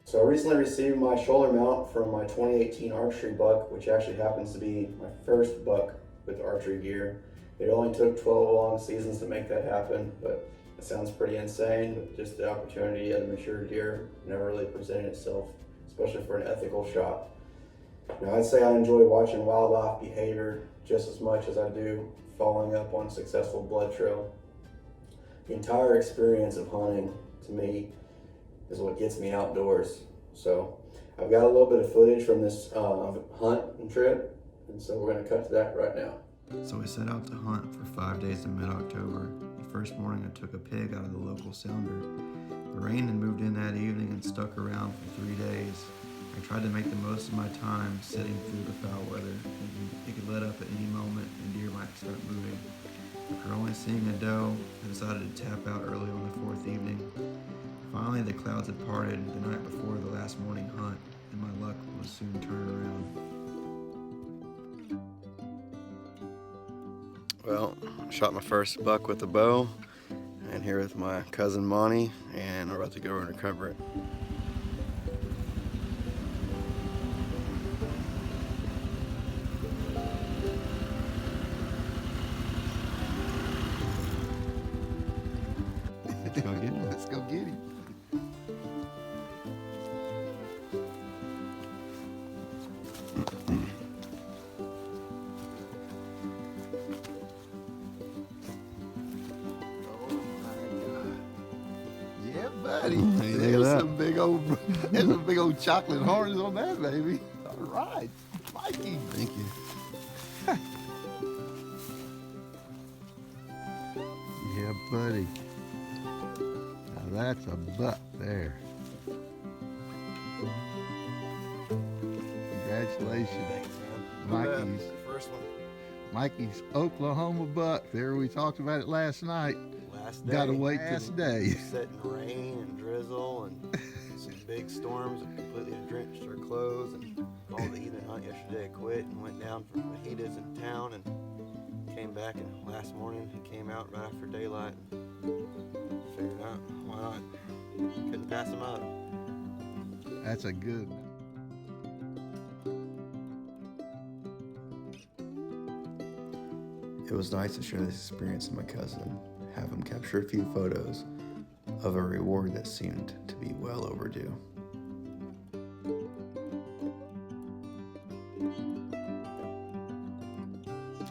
So I recently received my shoulder mount from my 2018 archery buck, which actually happens to be my first buck with archery gear. It only took 12 long seasons to make that happen, but it sounds pretty insane. But just the opportunity of the mature deer never really presented itself, especially for an ethical shot. Now, I'd say I enjoy watching wildlife behavior just as much as I do following up on a successful blood trail. The entire experience of hunting, to me, is what gets me outdoors. So I've got a little bit of footage from this hunt and trip, and so we're going to cut to that right now. So we set out to hunt for 5 days in mid-October. The first morning I took a pig out of the local sounder. The rain had moved in that evening and stuck around for 3 days. I tried to make the most of my time sitting through the foul weather, thinking it could let up at any moment and deer might start moving. After only seeing a doe, I decided to tap out early on the 4th evening. Finally, the clouds had parted the night before the last morning hunt, and my luck was soon turned around. Well, shot my first buck with a bow, and here with my cousin Monty, and we're about to go and recover it. Let's go get him. Let's go get him. Yeah, buddy. Hey, look at There's that. some big old chocolate horns on that, baby. All right, Mikey. Thank you. Yeah, buddy. Now that's a buck there. Congratulations, Thanks, man. Mikey's. The first one. Mikey's Oklahoma buck. There, we talked about it last night. Last day. Gotta wait till last day. Setting rain and drizzle and some big storms that completely drenched our clothes, and all the evening hunt yesterday I quit and went down for fajitas in town and came back, and last morning he came out right after daylight and figured out why not. Couldn't pass him up. That's a good. It was nice to share this experience with my cousin, have him capture a few photos of a reward that seemed to be well overdue.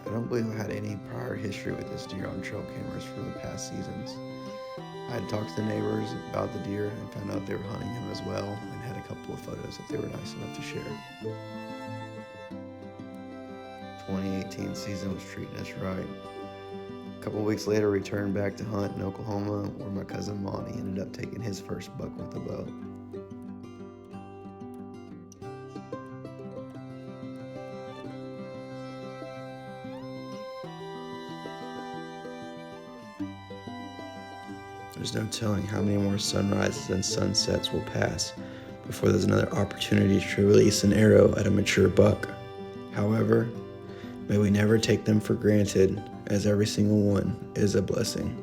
I don't believe I had any prior history with this deer on trail cameras for the past seasons. I had talked to the neighbors about the deer and found out they were hunting him as well, and had a couple of photos that they were nice enough to share. 2018 season was treating us right. A couple weeks later, returned back to hunt in Oklahoma, where my cousin Monty ended up taking his first buck with a bow. There's no telling how many more sunrises and sunsets will pass before there's another opportunity to release an arrow at a mature buck. However, may we never take them for granted, as every single one is a blessing.